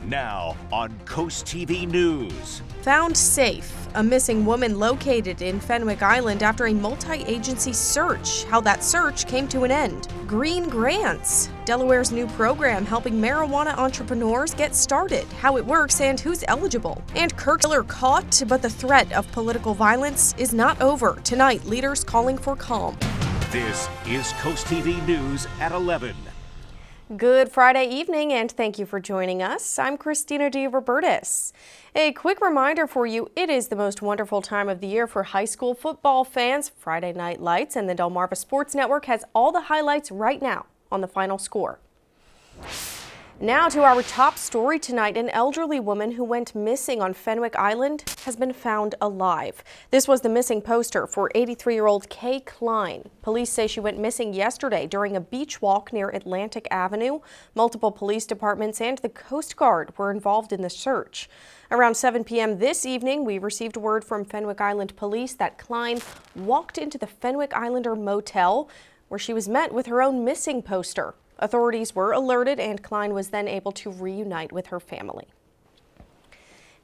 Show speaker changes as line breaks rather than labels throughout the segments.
Now on CoastTV News.
Found safe. A missing woman located in Fenwick Island after a multi-agency search. How that search came to an end. Green grants. Delaware's new program helping marijuana entrepreneurs get started. How it works and who's eligible. And Kirk killer caught, but the threat of political violence is not over. Tonight, leaders calling for calm.
This is CoastTV News at 11.
Good Friday evening, and thank you for joining us. I'm Christina DeRobertis. A quick reminder for you, it is the most wonderful time of the year for high school football fans. Friday Night Lights and the Delmarva Sports Network has all the highlights right now on the final score. Now to our top story tonight. An elderly woman who went missing on Fenwick Island has been found alive. This was the missing poster for 83-year-old Kay Klein. Police say she went missing yesterday during a beach walk near Atlantic Avenue. Multiple police departments and the Coast Guard were involved in the search. Around 7 p.m. this evening, we received word from Fenwick Island police that Klein walked into the Fenwick Islander motel where she was met with her own missing poster. Authorities were alerted and Klein was then able to reunite with her family.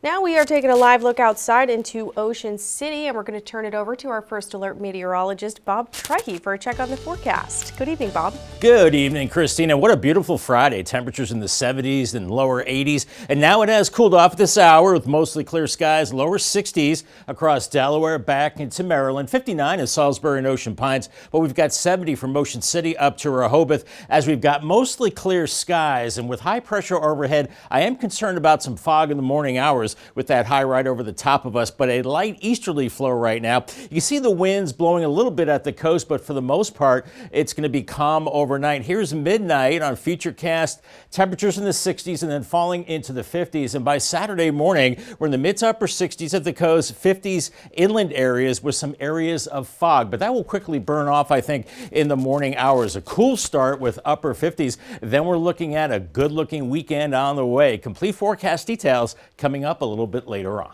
Now we are taking a live look outside into Ocean City, and we're going to turn it over to our first alert meteorologist, Bob Trekkie, for a check on the forecast. Good evening, Bob.
Good evening, Christina. What a beautiful Friday. Temperatures in the 70s and lower 80s. And now it has cooled off this hour with mostly clear skies, lower 60s across Delaware back into Maryland. 59 in Salisbury and Ocean Pines, but we've got 70 from Ocean City up to Rehoboth as we've got mostly clear skies. And with high pressure overhead, I am concerned about some fog in the morning hours with that high right over the top of us, but a light easterly flow right now. You can see the winds blowing a little bit at the coast, but for the most part, it's going to be calm overnight. Here's midnight on Futurecast. Temperatures in the 60s and then falling into the 50s. And by Saturday morning, we're in the mid to upper 60s at the coast, 50s inland areas with some areas of fog. But that will quickly burn off, I think, in the morning hours. A cool start with upper 50s. Then we're looking at a good-looking weekend on the way. Complete forecast details coming up a little bit later on.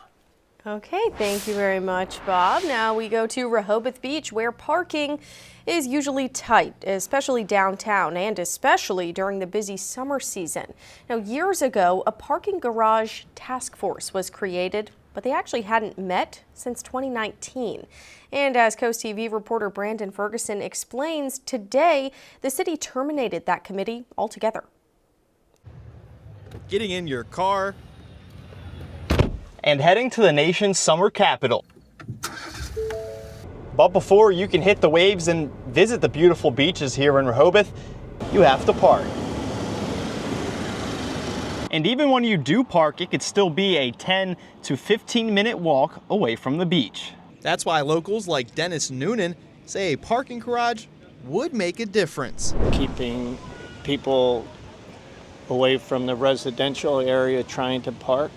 Okay, thank you very much, Bob. Now we go to Rehoboth Beach, where parking is usually tight, especially downtown and especially during the busy summer season. Now, years ago, a parking garage task force was created, but they actually hadn't met since 2019. And as CoastTV reporter Brandon Ferguson explains, today the city terminated that committee altogether.
Getting in your car and heading to the nation's summer capital. But before you can hit the waves and visit the beautiful beaches here in Rehoboth, you have to park. And even when you do park, it could still be a 10 to 15 minute walk away from the beach. That's why locals like Dennis Noonan say a parking garage would make a difference.
Keeping people away from the residential area trying to park.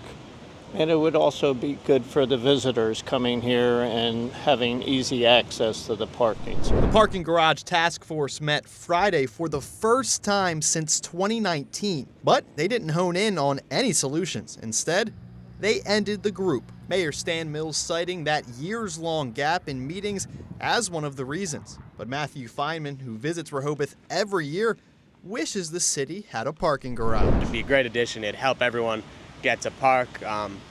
And it would also be good for the visitors coming here and having easy access to the parking.
The Parking Garage Task Force met Friday for the first time since 2019, but they didn't hone in on any solutions. Instead, they ended the group. Mayor Stan Mills citing that years-long gap in meetings as one of the reasons. But Matthew Feynman, who visits Rehoboth every year, wishes the city had a parking garage.
It'd be a great addition. It'd help everyone get to park.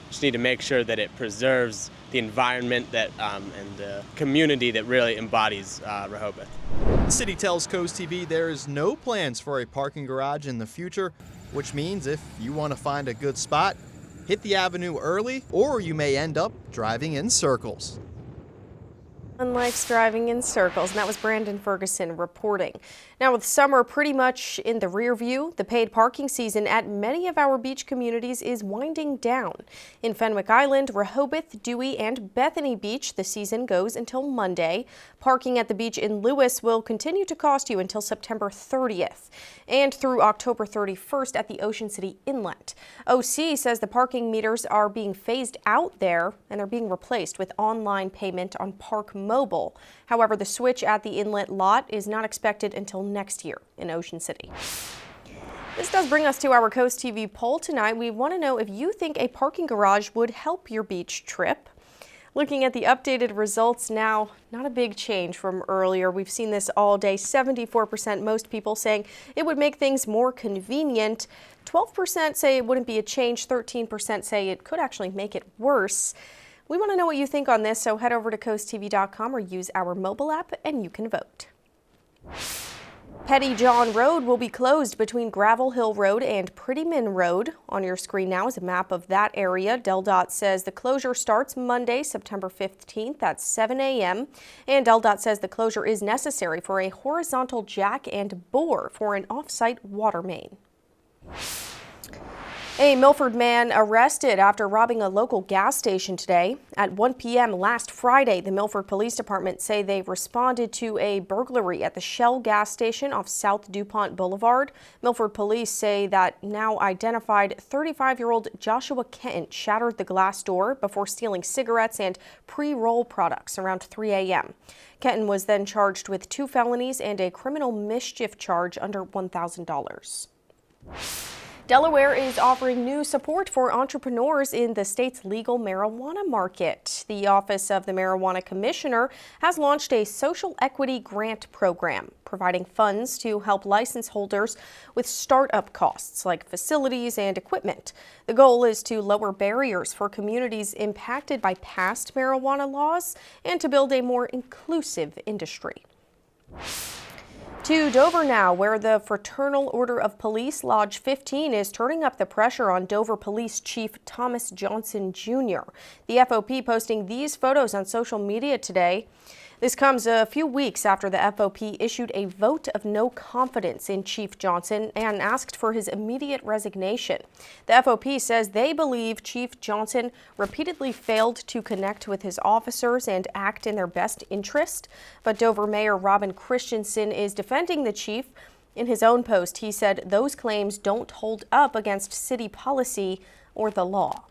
Just need to make sure that it preserves the environment that and the community that really embodies Rehoboth.
The city tells CoastTV there is no plans for a parking garage in the future, which means if you want to find a good spot, hit the avenue early, or you may end up driving in circles.
Likes driving in circles, and that was Brandon Ferguson reporting. Now, with summer pretty much in the rear view, the paid parking season at many of our beach communities is winding down. In Fenwick Island, Rehoboth, Dewey, and Bethany Beach, the season goes until Monday. Parking at the beach in Lewis will continue to cost you until September 30th and through October 31st at the Ocean City Inlet. OC says the parking meters are being phased out there and they're being replaced with online payment on Park Mobile. However, the switch at the inlet lot is not expected until next year in Ocean City. This does bring us to our CoastTV poll tonight. We want to know if you think a parking garage would help your beach trip. Looking at the updated results now, not a big change from earlier. We've seen this all day. 74% most people saying it would make things more convenient. 12% say it wouldn't be a change. 13% say it could actually make it worse. We want to know what you think on this, so head over to CoastTV.com or use our mobile app and you can vote. Petty John Road will be closed between Gravel Hill Road and Prettyman Road. On your screen now is a map of that area. DelDOT says the closure starts Monday, September 15th at 7 a.m. And DelDOT says the closure is necessary for a horizontal jack and bore for an off-site water main. A Milford man arrested after robbing a local gas station today. At 1 p.m. last Friday, the Milford Police Department say they responded to a burglary at the Shell gas station off South DuPont Boulevard. Milford police say that now identified 35-year-old Joshua Kenton shattered the glass door before stealing cigarettes and pre-roll products around 3 a.m. Kenton was then charged with 2 felonies and a criminal mischief charge under $1,000. Delaware is offering new support for entrepreneurs in the state's legal marijuana market. The Office of the Marijuana Commissioner has launched a social equity grant program, providing funds to help license holders with startup costs like facilities and equipment. The goal is to lower barriers for communities impacted by past marijuana laws and to build a more inclusive industry. To Dover now, where the Fraternal Order of Police Lodge 15 is turning up the pressure on Dover Police Chief Thomas Johnson Jr. The FOP posting these photos on social media today. This comes a few weeks after the FOP issued a vote of no confidence in Chief Johnson and asked for his immediate resignation. The FOP says they believe Chief Johnson repeatedly failed to connect with his officers and act in their best interest. But Dover Mayor Robin Christensen is defending the chief. In his own post, he said those claims don't hold up against city policy or the law.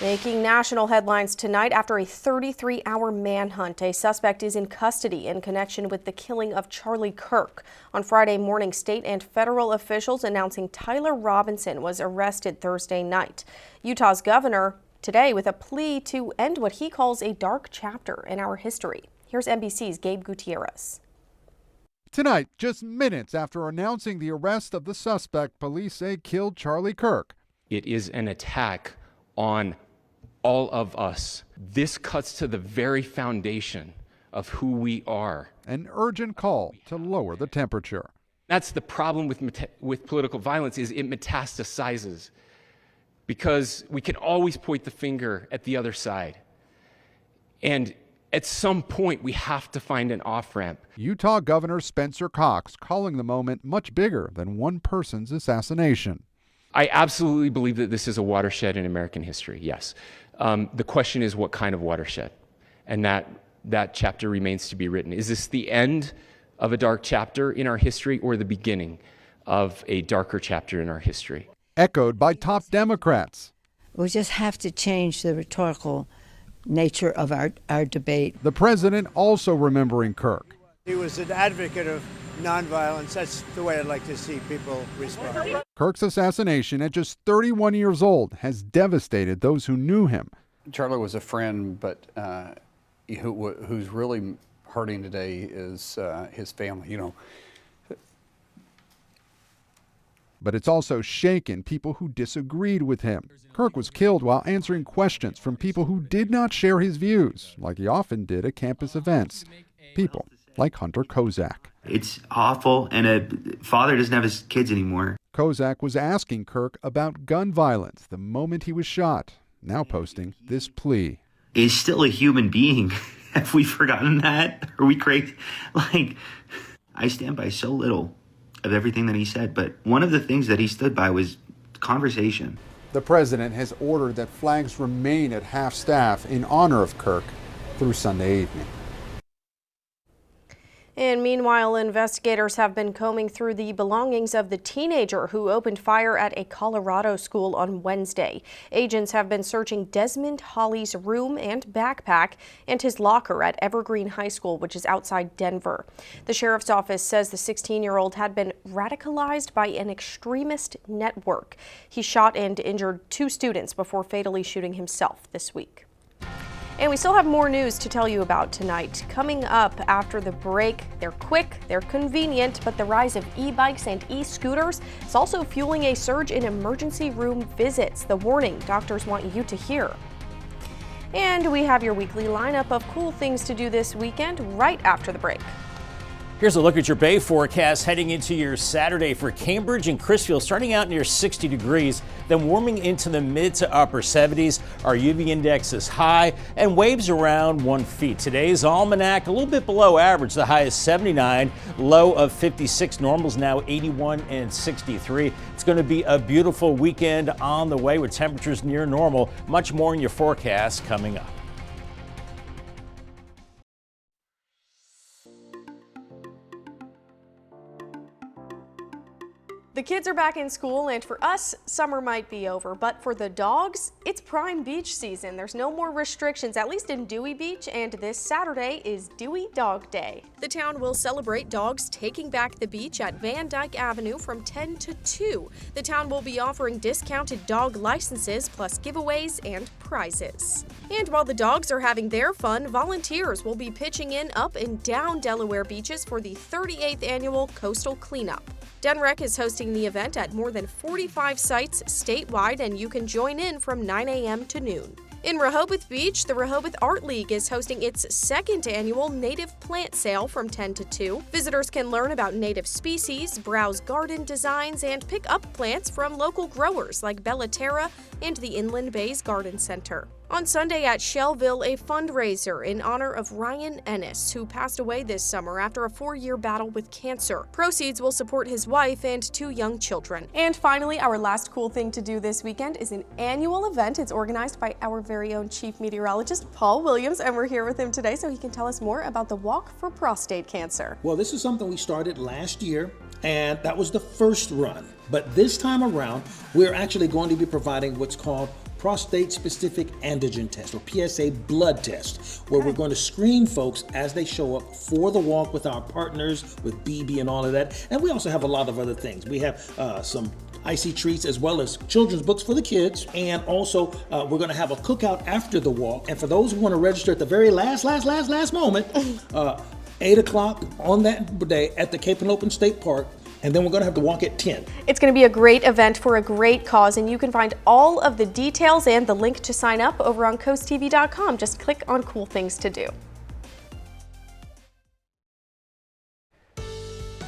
Making national headlines tonight after a 33-hour manhunt. A suspect is in custody in connection with the killing of Charlie Kirk. On Friday morning, state and federal officials announcing Tyler Robinson was arrested Thursday night. Utah's governor today with a plea to end what he calls a dark chapter in our history. Here's NBC's Gabe Gutierrez.
Tonight, just minutes after announcing the arrest of the suspect police say killed Charlie Kirk.
It is an attack on all of us. This cuts to the very foundation of who we are.
An urgent call to lower the temperature.
That's the problem with political violence, is it metastasizes, because we can always point the finger at the other side. And at some point, we have to find an off-ramp.
Utah Governor Spencer Cox calling the moment much bigger than one person's assassination.
I absolutely believe that this is a watershed in American history, yes. The question is what kind of watershed? And that chapter remains to be written. Is this the end of a dark chapter in our history or the beginning of a darker chapter in our history?
Echoed by top Democrats.
We just have to change the rhetorical nature of our debate.
The president also remembering Kirk.
He was an advocate of nonviolence. That's the way I'd like to see people respond.
Kirk's assassination at just 31 years old has devastated those who knew him.
Charlie was a friend, but who's really hurting today is his family,
But it's also shaken people who disagreed with him. Kirk was killed while answering questions from people who did not share his views, like he often did at campus events. People like Hunter Kozak.
It's awful, and a father doesn't have his kids anymore.
Kozak was asking Kirk about gun violence the moment he was shot, now posting this plea.
He's still a human being. Have we forgotten that? Are we crazy? I stand by so little of everything that he said, but one of the things that he stood by was conversation.
The president has ordered that flags remain at half-staff in honor of Kirk through Sunday evening.
And meanwhile, investigators have been combing through the belongings of the teenager who opened fire at a Colorado school on Wednesday. Agents have been searching Desmond Holly's room and backpack and his locker at Evergreen High School, which is outside Denver. The sheriff's office says the 16-year-old had been radicalized by an extremist network. He shot and injured 2 students before fatally shooting himself this week. And we still have more news to tell you about tonight. Coming up after the break, they're quick, they're convenient, but the rise of e-bikes and e-scooters is also fueling a surge in emergency room visits. The warning doctors want you to hear. And we have your weekly lineup of cool things to do this weekend right after the break.
Here's a look at your Bay forecast heading into your Saturday for Cambridge and Crisfield, starting out near 60 degrees, then warming into the mid to upper 70s. Our UV index is high and waves around 1 feet. Today's almanac a little bit below average. The high is 79, low of 56. Normals now 81 and 63. It's going to be a beautiful weekend on the way with temperatures near normal. Much more in your forecast coming up.
The kids are back in school, and for us, summer might be over, but for the dogs, it's prime beach season. There's no more restrictions, at least in Dewey Beach, and this Saturday is Dewey Dog Day. The town will celebrate dogs taking back the beach at Van Dyke Avenue from 10 to 2. The town will be offering discounted dog licenses, plus giveaways and prizes. And while the dogs are having their fun, volunteers will be pitching in up and down Delaware beaches for the 38th annual Coastal Cleanup. Denrec is hosting the event at more than 45 sites statewide, and you can join in from 9 a.m. to noon. In Rehoboth Beach, the Rehoboth Art League is hosting its second annual native plant sale from 10 to 2. Visitors can learn about native species, browse garden designs, and pick up plants from local growers like Bellaterra and the Inland Bays Garden Center. On Sunday at Shellville, a fundraiser in honor of Ryan Ennis, who passed away this summer after a 4-year battle with cancer. Proceeds will support his wife and 2 young children. And finally, our last cool thing to do this weekend is an annual event. It's organized by our very own chief meteorologist, Paul Williams, and we're here with him today so he can tell us more about the Walk for Prostate Cancer.
Well, this is something we started last year, and that was the first run. But this time around, we're actually going to be providing what's called prostate-specific antigen test, or PSA blood test, where we're going to screen folks as they show up for the walk with our partners, with BB and all of that. And we also have a lot of other things. We have some icy treats as well as children's books for the kids. And also, we're going to have a cookout after the walk. And for those who want to register at the very last moment, 8 o'clock on that day at the Cape and Open State Park. And then we're going to have to walk at 10.
It's going to be a great event for a great cause, and you can find all of the details and the link to sign up over on CoastTV.com. Just click on Cool Things to Do.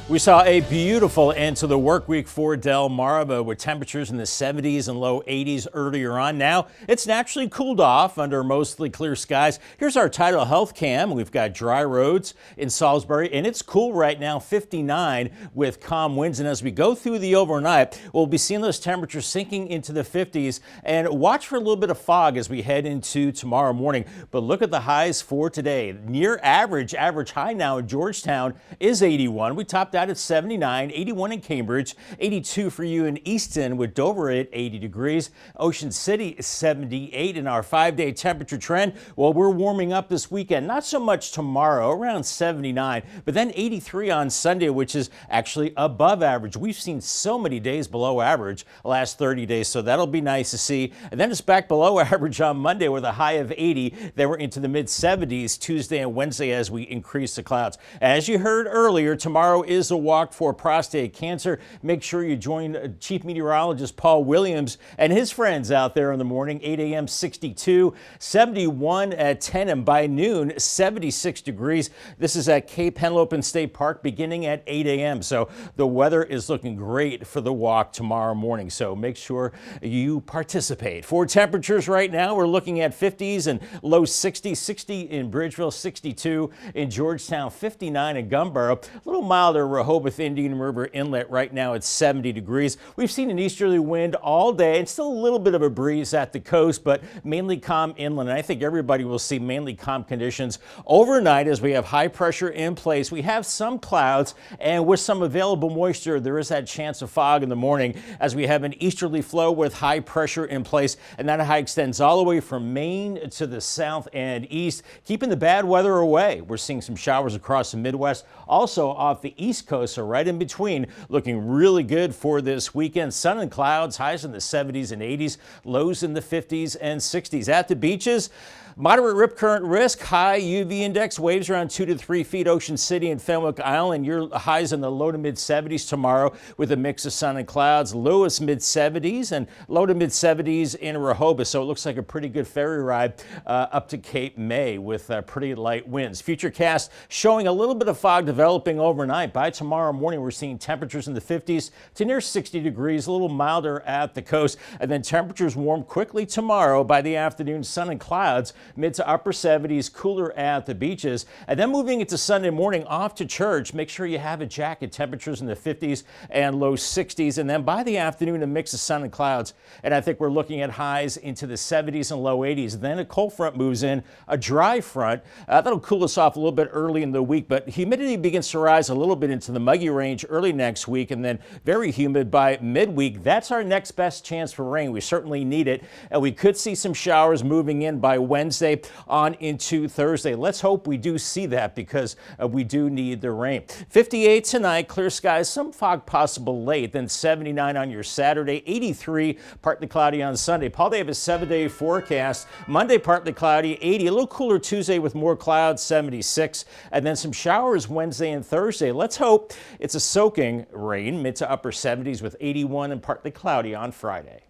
We saw a beautiful end to the work week for Delmarva with temperatures in the 70s and low 80s earlier on. Now it's naturally cooled off under mostly clear skies. Here's our Tidal Health Cam. We've got dry roads in Salisbury, and it's cool right now, 59 with calm winds. And as we go through the overnight, we'll be seeing those temperatures sinking into the 50s, and watch for a little bit of fog as we head into tomorrow morning. But look at the highs for today. Near average high now in Georgetown is 81. We topped out at 79, 81 in Cambridge, 82 for you in Easton with Dover at 80 degrees. Ocean City 78 in our 5-day temperature trend. Well, we're warming up this weekend, not so much tomorrow, around 79, but then 83 on Sunday, which is actually above average. We've seen so many days below average the last 30 days, so that'll be nice to see. And then it's back below average on Monday with a high of 80. Then we're into the mid 70s Tuesday and Wednesday as we increase the clouds. As you heard earlier, tomorrow is a walk for prostate cancer. Make sure you join Chief Meteorologist Paul Williams and his friends out there in the morning. 8 a.m. 62, 71 at 10, and by noon 76 degrees. This is at Cape Henlopen State Park beginning at 8 a.m. So the weather is looking great for the walk tomorrow morning. So make sure you participate. For temperatures right now, we're looking at 50s and low 60s, 60 in Bridgeville, 62 in Georgetown, 59 in Gumboro. A little milder Rehoboth Indian River Inlet right now at 70 degrees. We've seen an easterly wind all day and still a little bit of a breeze at the coast, but mainly calm inland. And I think everybody will see mainly calm conditions overnight as we have high pressure in place. We have some clouds, and with some available moisture, there is that chance of fog in the morning as we have an easterly flow with high pressure in place, and that high extends all the way from Maine to the south and east, keeping the bad weather away. We're seeing some showers across the Midwest, also off the east East Coast. So right in between, looking really good for this weekend. Sun and clouds, highs in the 70s and 80s, lows in the 50s and 60s. At the beaches, moderate rip current risk, high UV index, waves around 2 to 3 feet. Ocean City and Fenwick Island, your highs in the low to mid 70s tomorrow with a mix of sun and clouds. Lewis mid 70s and low to mid 70s in Rehoboth. So it looks like a pretty good ferry ride up to Cape May with pretty light winds. Futurecast showing a little bit of fog developing overnight. By tomorrow morning, we're seeing temperatures in the 50s to near 60 degrees, a little milder at the coast. And then temperatures warm quickly tomorrow. By the afternoon, sun and clouds, mid to upper 70s, cooler at the beaches. And then moving into Sunday morning off to church, make sure you have a jacket. Temperatures in the 50s and low 60s. And then by the afternoon, a mix of sun and clouds. And I think we're looking at highs into the 70s and low 80s. Then a cold front moves in, a dry front. That'll cool us off a little bit early in the week, but humidity begins to rise a little bit into the muggy range early next week, and then very humid by midweek. That's our next best chance for rain. We certainly need it, and we could see some showers moving in by Wednesday on into Thursday. Let's hope we do see that, because we do need the rain. 58 tonight, clear skies, some fog possible late, then 79 on your Saturday, 83, partly cloudy on Sunday. Paul Davis 7-day forecast. Monday, partly cloudy, 80, a little cooler Tuesday with more clouds, 76, and then some showers Wednesday and Thursday. Let's hope it's a soaking rain, mid to upper 70s with 81 and partly cloudy on Friday.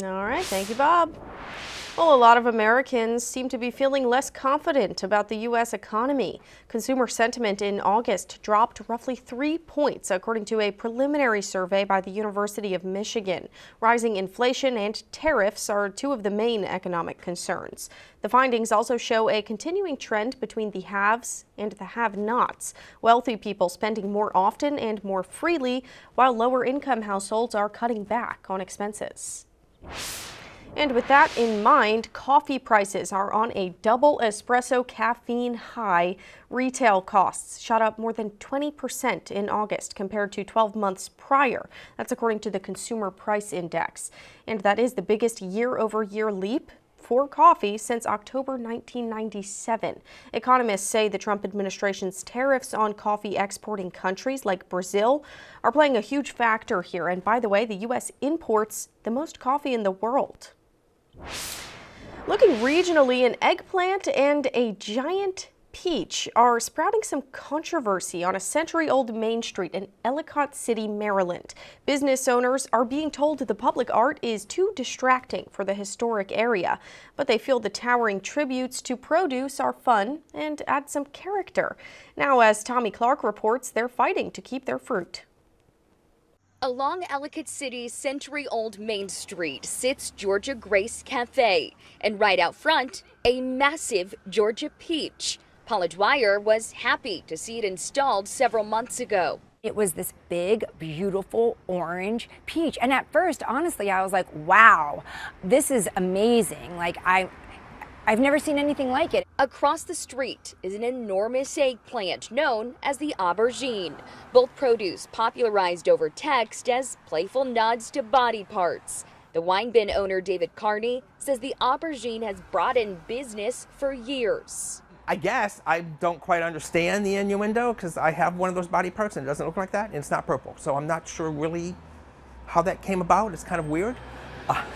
All right, thank you, Bob. Well, a lot of Americans seem to be feeling less confident about the U.S. economy. Consumer sentiment in August dropped roughly 3 points, according to a preliminary survey by the University of Michigan. Rising inflation and tariffs are two of the main economic concerns. The findings also show a continuing trend between the haves and the have-nots. Wealthy people spending more often and more freely, while lower-income households are cutting back on expenses. And with that in mind, coffee prices are on a double espresso caffeine high. Retail costs shot up more than 20% in August compared to 12 months prior. That's according to the Consumer Price Index. And that is the biggest year-over-year leap for coffee since October 1997. Economists say the Trump administration's tariffs on coffee exporting countries like Brazil are playing a huge factor here. And by the way, the U.S. imports the most coffee in the world. Looking regionally, an eggplant and a giant peach are sprouting some controversy on a century-old Main Street in Ellicott City, Maryland. Business owners are being told the public art is too distracting for the historic area, but they feel the towering tributes to produce are fun and add some character. Now, as Tommy Clark reports, they're fighting to keep their fruit.
Along Ellicott City's century-old Main Street sits Georgia Grace Cafe, and right out front, a massive Georgia peach. Paula Dwyer was happy to see it installed several months ago.
It was this big, beautiful orange peach, and at first, honestly, I was like, wow, this is amazing. Like, I've never seen anything like it.
Across the street is an enormous eggplant known as the aubergine, both produce popularized over text as playful nods to body parts. The wine bin owner David Carney says the aubergine has brought in business for years.
I guess I don't quite understand the innuendo because I have one of those body parts and it doesn't look like that and it's not purple. So I'm not sure really how that came about. It's kind of weird.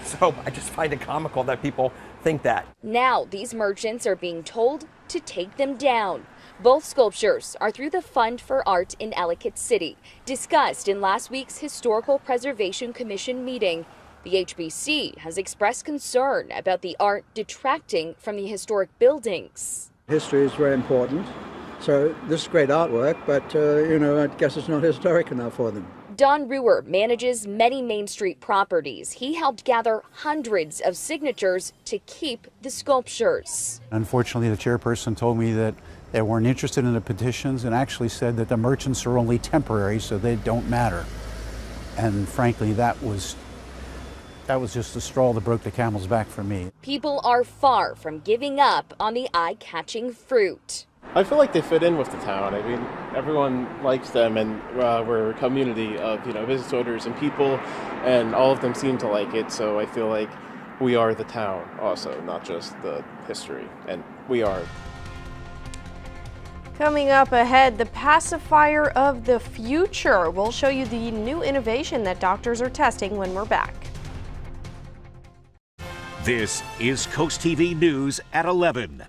So I just find it comical that people think that.
Now these merchants are being told to take them down. Both sculptures are through the Fund for Art in Ellicott City, discussed in last week's Historical Preservation Commission meeting. The HBC has expressed concern about the art detracting from the historic buildings.
History is very important, so this is great artwork, but I guess it's not historic enough for them.
Don Ruhr manages many Main Street properties. He helped gather hundreds of signatures to keep the sculptures.
Unfortunately, the chairperson told me that they weren't interested in the petitions and actually said that the merchants are only temporary, so they don't matter. And frankly, that was just the straw that broke the camel's back for me.
People are far from giving up on the eye-catching fruit.
I feel like they fit in with the town. I mean, everyone likes them, and we're a community of business owners and people, and all of them seem to like it. So I feel like we are the town also, not just the history, and we are.
Coming up ahead, the pacifier of the future. We'll show you the new innovation that doctors are testing when we're back.
This is Coast TV News at 11.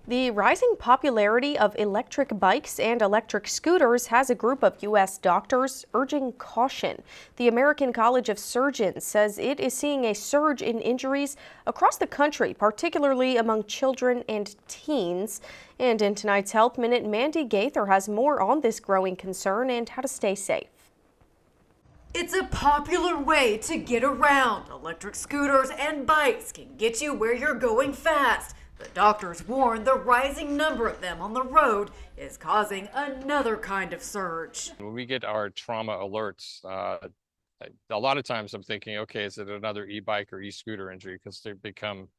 The rising popularity of electric bikes and electric scooters has a group of U.S. doctors urging caution. The American College of Surgeons says it is seeing a surge in injuries across the country, particularly among children and teens. And in tonight's Health Minute, Mandy Gaither has more on this growing concern and how to stay safe.
It's a popular way to get around. Electric scooters and bikes can get you where you're going fast. The doctors warn the rising number of them on the road is causing another kind of surge.
When we get our trauma alerts, a lot of times I'm thinking, okay, is it another e-bike or e-scooter injury? Because they become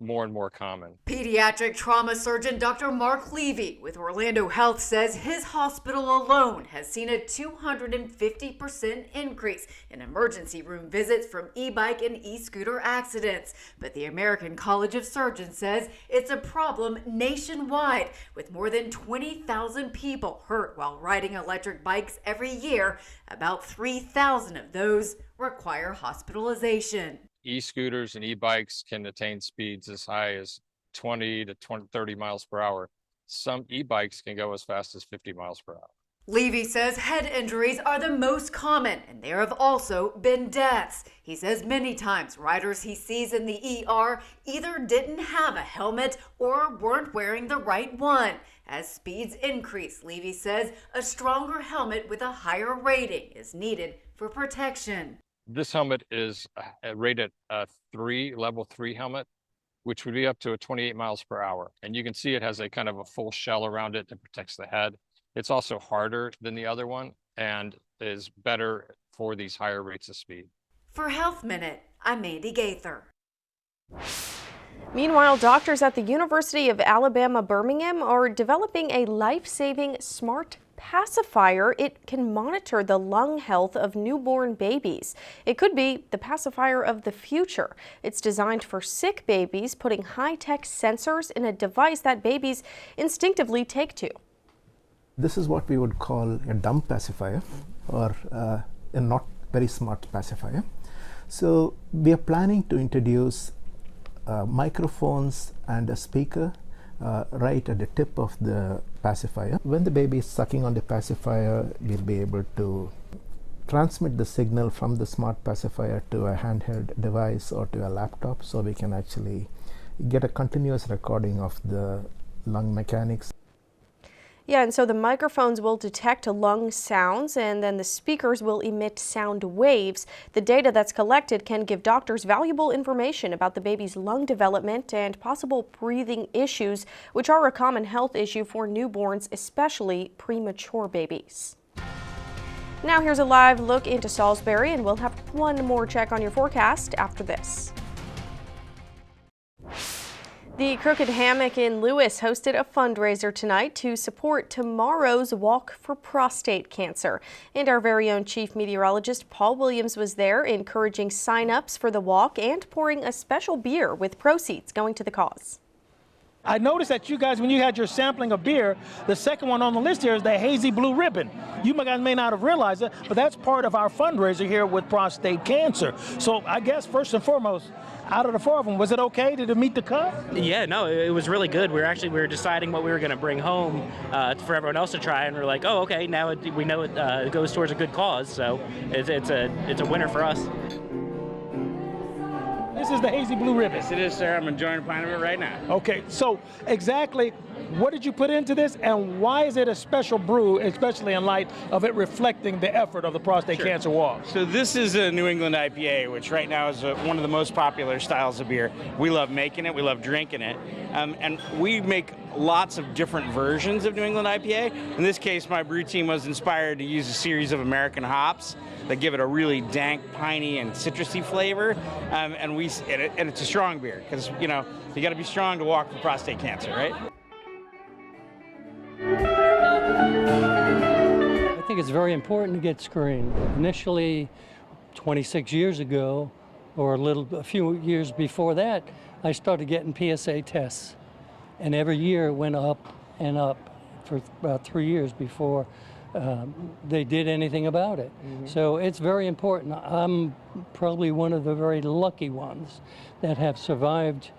more and more common.
Pediatric trauma surgeon Dr. Mark Levy with Orlando Health says his hospital alone has seen a 250% increase in emergency room visits from e-bike and e-scooter accidents. But the American College of Surgeons says it's a problem nationwide, with more than 20,000 people hurt while riding electric bikes every year. About 3,000 of those require hospitalization.
E-scooters and e-bikes can attain speeds as high as 20 to 30 miles per hour. Some e-bikes can go as fast as 50 miles per hour.
Levy says head injuries are the most common, and there have also been deaths. He says many times riders he sees in the ER either didn't have a helmet or weren't wearing the right one. As speeds increase, Levy says a stronger helmet with a higher rating is needed for protection.
This helmet is rated a level 3 helmet, which would be up to 28 miles per hour. And you can see it has a kind of a full shell around it that protects the head. It's also harder than the other one and is better for these higher rates of speed.
For Health Minute, I'm Mandy Gaither.
Meanwhile, doctors at the University of Alabama, Birmingham are developing a life-saving smart pacifier. It can monitor the lung health of newborn babies. It could be the pacifier of the future. It's designed for sick babies, putting high-tech sensors in a device that babies instinctively take to.
This is what we would call a dumb pacifier, or a not very smart pacifier. So we are planning to introduce microphones and a speaker right at the tip of the pacifier. When the baby is sucking on the pacifier, we'll be able to transmit the signal from the smart pacifier to a handheld device or to a laptop, so we can actually get a continuous recording of the lung mechanics.
Yeah, and so the microphones will detect lung sounds, and then the speakers will emit sound waves. The data that's collected can give doctors valuable information about the baby's lung development and possible breathing issues, which are a common health issue for newborns, especially premature babies. Now here's a live look into Salisbury, and we'll have one more check on your forecast after this. The Crooked Hammock in Lewis hosted a fundraiser tonight to support tomorrow's Walk for Prostate Cancer. And our very own chief meteorologist Paul Williams was there, encouraging sign-ups for the walk and pouring a special beer with proceeds going to the cause.
I noticed that you guys, when you had your sampling of beer, the second one on the list here is the Hazy Blue Ribbon. You guys may not have realized it, but that's part of our fundraiser here with prostate cancer. So I guess first and foremost, out of the four of them, was it okay? Did it meet the cut?
Yeah, no, it was really good. We were deciding what we were going to bring home for everyone else to try, and we're like, oh, okay, now we know it goes towards a good cause, so it's a winner for us.
This is the Hazy Blue Ribbon.
Yes, it is, sir. I'm enjoying a pint of it right now.
Okay, so exactly what did you put into this, and why is it a special brew, especially in light of it reflecting the effort of the prostate cancer walk?
So this is a New England IPA, which right now is one of the most popular styles of beer. We love making it, we love drinking it, and we make lots of different versions of New England IPA. In this case, my brew team was inspired to use a series of American hops that give it a really dank, piney, and citrusy flavor, and it's a strong beer, because you got to be strong to walk for prostate cancer, right?
I think it's very important to get screened. Initially, 26 years ago, or a few years before that, I started getting PSA tests, and every year it went up and up for about 3 years before they did anything about it. So it's very important. I'm probably one of the very lucky ones that have survived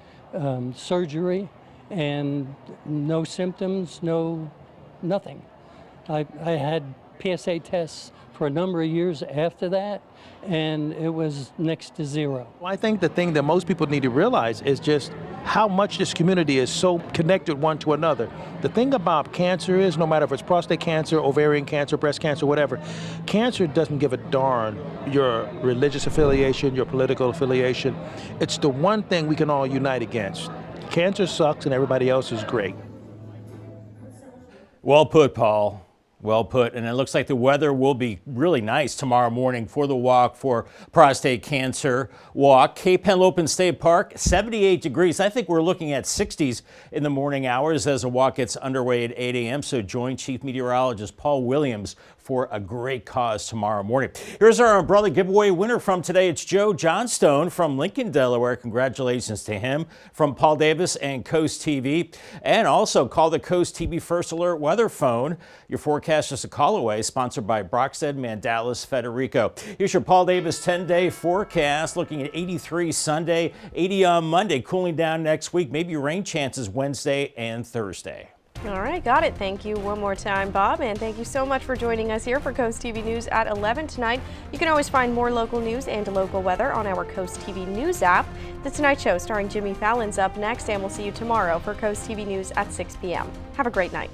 surgery and no symptoms, nothing. I had PSA tests for a number of years after that, and it was next to zero.
Well, I think the thing that most people need to realize is just how much this community is so connected one to another. The thing about cancer is, no matter if it's prostate cancer, ovarian cancer, breast cancer, whatever, cancer doesn't give a darn your religious affiliation, your political affiliation. It's the one thing we can all unite against. Cancer sucks and everybody else is great.
Well put, Paul. Well put. And it looks like the weather will be really nice tomorrow morning for the walk for Prostate Cancer Walk. Cape Henlopen State Park, 78 degrees. I think we're looking at 60s in the morning hours as the walk gets underway at 8 a.m. So join Chief Meteorologist Paul Williams for a great cause tomorrow morning. Here's our umbrella giveaway winner from today. It's Joe Johnstone from Lincoln, Delaware. Congratulations to him. From Paul Davis and Coast TV. And also call the Coast TV First Alert weather phone. Your forecast just a call away. Sponsored by Brockstead, Mandalis, Federico. Here's your Paul Davis 10-day forecast. Looking at 83 Sunday, 80 on Monday. Cooling down next week. Maybe rain chances Wednesday and Thursday.
All right, got it. Thank you one more time, Bob, and thank you so much for joining us here for Coast TV News at 11 tonight. You can always find more local news and local weather on our Coast TV News app. The Tonight Show starring Jimmy Fallon's up next, and we'll see you tomorrow for Coast TV News at 6 p.m. Have a great night.